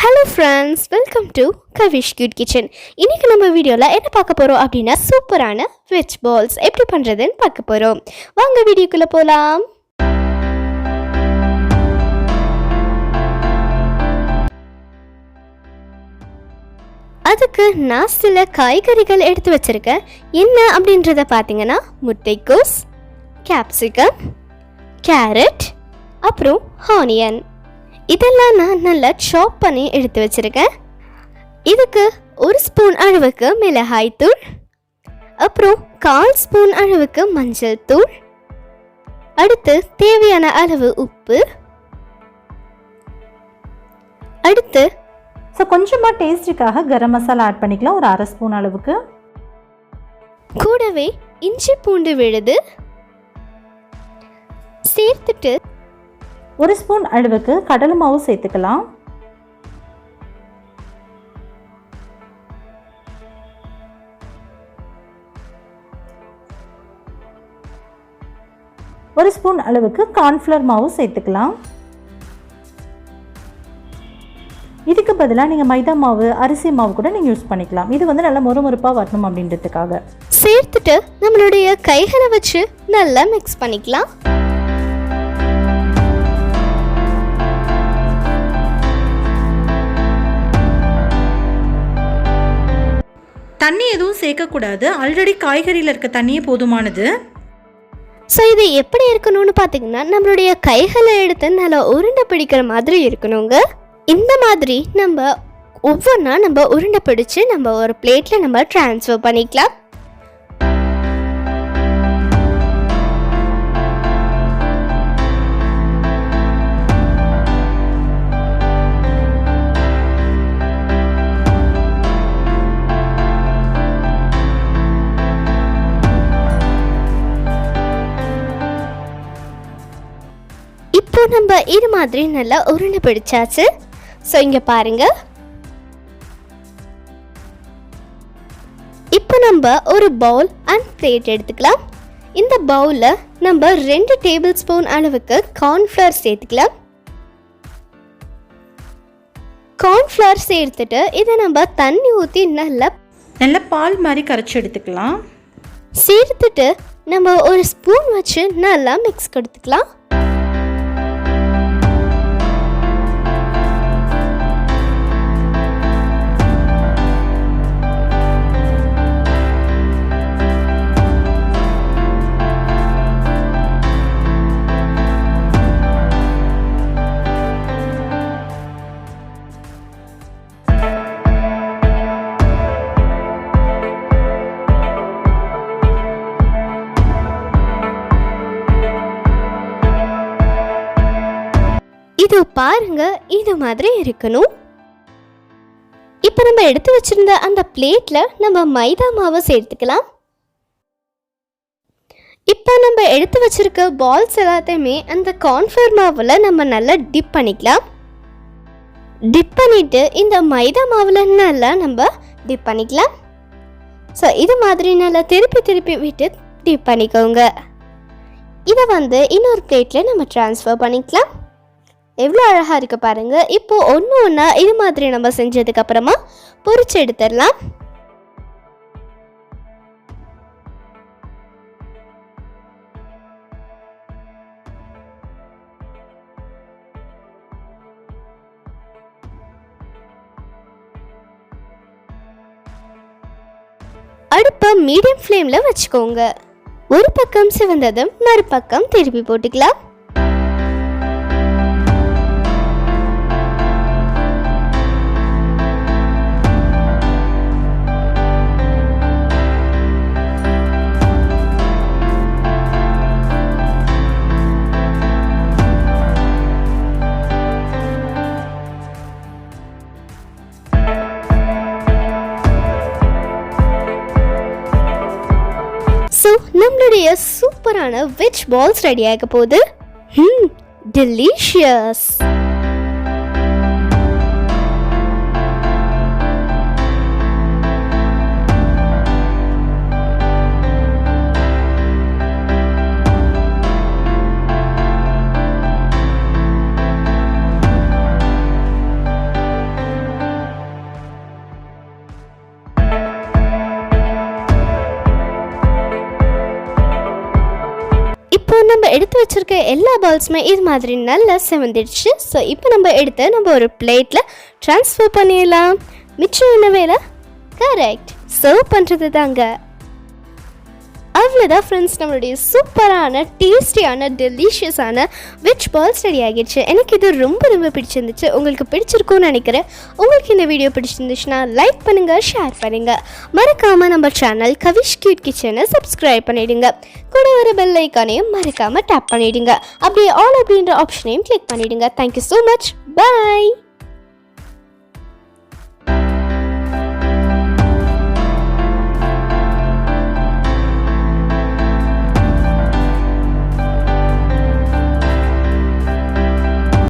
Hello friends, welcome to Kavish cute kitchen. இன்றைக்கி நம்ம வீடியோவில் என்ன பார்க்க போகிறோம் அப்படின்னா சூப்பரான வெஜ் பால்ஸ் எப்படி பண்ணுறதுன்னு பார்க்க போகிறோம். வாங்க வீடியோக்குள்ளே போகலாம். அதுக்கு நான் சில காய்கறிகள் எடுத்து வச்சுருக்கேன். என்ன அப்படின்றத பார்த்தீங்கன்னா முட்டைக்கோஸ், கேப்சிகம், கேரட், அப்புறம் ஆனியன். இதெல்லாம் நான் நல்லா சாப் பண்ணி எடுத்து வச்சுருக்கேன். இதுக்கு 1 ஸ்பூன் அளவுக்கு மிளகாய் தூள், அப்புறம் 1/4 ஸ்பூன் அளவுக்கு மஞ்சள் தூள், அடுத்து தேவையான அளவு உப்பு, அடுத்து கொஞ்சமாக டேஸ்ட்டுக்காக கரம் மசாலா ஆட் பண்ணிக்கலாம், ஒரு 1/2 ஸ்பூன் அளவுக்கு. கூடவே இஞ்சி பூண்டு விழுது சேர்த்துட்டு 1 ஸ்பூன் அளவுக்கு கடலை மாவு சேர்த்துக்கலாம். ஒரு ஸ்பூன் அளவுக்கு கார்ன்ஃப்ளவர் மாவு சேர்த்துக்கலாம். இதுக்கு பதிலாக நீங்கள் மைதா மாவு, அரிசி மாவு கூட நீங்கள் யூஸ் பண்ணிக்கலாம். இது நல்லா மொறுமொறுப்பாக வரணும் அப்படின்றதுக்காக சேர்த்துட்டு நம்மளுடைய கைகளை வச்சு நல்லா மிக்ஸ் பண்ணிக்கலாம். தண்ணி எதுவும் சேர்க்கக்கூடாது, ஆல்ரெடி காய்கறியில் இருக்க தண்ணியே போதுமானது. ஸோ இது எப்படி இருக்கணும்னு பார்த்தீங்கன்னா நம்மளுடைய கைகளை எடுத்து நல்லா உருண்டை பிடிக்கிற மாதிரி இருக்கணுங்க. இந்த மாதிரி நம்ம ஒவ்வொன்றா உருண்டை பிடிச்சு நம்ம ஒரு பிளேட்டில் நம்ம ட்ரான்ஸ்ஃபர் பண்ணிக்கலாம். இப்போ நம்ம இது மாதிரி நல்லா உருண்டை பிடிச்சாச்சு. ஸோ இங்கே பாருங்க, இப்போ நம்ம ஒரு பவுல் அண்ட் பிளேட் எடுத்துக்கலாம். இந்த பவுலில் நம்ம 2 டேபிள் ஸ்பூன் அளவுக்கு கார்ன்ஃப்ளவர் சேர்த்துக்கலாம். கார்ன்ஃப்ளவர் சேர்த்துட்டு இதை நம்ம தண்ணி ஊற்றி நல்லா பால் மாதிரி கரைச்சி எடுத்துக்கலாம். சேர்த்துட்டு நம்ம ஒரு ஸ்பூன் வச்சு நல்லா மிக்ஸ் கொடுத்துக்கலாம். இது பாருங்க, இது மாதிரி இருக்கணும். இப்போ நம்ம எடுத்து வச்சிருந்த அந்த பிளேட்ல நம்ம மைதா மாவை சேர்த்துக்கலாம். இப்போ நம்ம எடுத்து வச்சிருக்க பால்ஸ் எல்லாத்தையுமே அந்த கார்ன்ஃப்ளவர் மாவில் நம்ம நல்லா டிப் பண்ணிக்கலாம். டிப் பண்ணிட்டு இந்த மைதா மாவில் நல்லா நம்ம டிப் பண்ணிக்கலாம். ஸோ இது மாதிரி நல்லா திருப்பி திருப்பி விட்டு டிப் பண்ணிக்கோங்க. இதை இன்னொரு பிளேட்டில் நம்ம ட்ரான்ஸ்ஃபர் பண்ணிக்கலாம். எவ்வளோ அழகாக இருக்குது பாருங்கள். இப்போது ஒன்றா இது மாதிரி நம்ம செஞ்சதுக்கப்புறமா பொரிச்சு எடுத்துடலாம். அடுப்பை மீடியம் ஃப்ளேமில் வச்சுக்கோங்க. ஒரு பக்கம் சிவந்ததும் மறுபக்கம் திருப்பி போட்டுக்கலாம். ஸோ நம்மளுடைய சூப்பரான வெஜ் பால்ஸ் ரெடி ஆக போகுது. டெலிஷியஸ். வச்சுருக்க எல்லா பால்ஸுமே இது மாதிரி நல்லா செவந்துடுச்சு. ஸோ இப்போ நம்ம எடுத்து நம்ம ஒரு பிளேட்டில் ட்ரான்ஸ்ஃபர் பண்ணிடலாம். மிச்சம் என்ன வேலை? கரெக்ட், சர்வ் பண்ணுறது தாங்க. அவ்வளோதான் ஃப்ரெண்ட்ஸ், நம்மளுடைய சூப்பரான டேஸ்டியான டெலிஷியஸான வெஜ் பால்ஸ் ரெடி ஆகிடுச்சு. எனக்கு இது ரொம்ப ரொம்ப பிடிச்சிருந்துச்சு. உங்களுக்கு பிடிச்சிருக்கும்னு நினைக்கிறேன். உங்களுக்கு இந்த வீடியோ பிடிச்சிருந்துச்சுன்னா லைக் பண்ணுங்கள், ஷேர் பண்ணுங்கள். மறக்காமல் நம்ம சேனல் கவிஷ் கியூட் கிச்சனை சப்ஸ்கிரைப் பண்ணிவிடுங்க. கூட வர பெல் ஐக்கானையும் மறக்காமல் டேப் பண்ணிவிடுங்க. அப்படியே ஆல் அப்படின்ற ஆப்ஷனையும் கிளிக் பண்ணிவிடுங்க. Thank you so much. பாய்.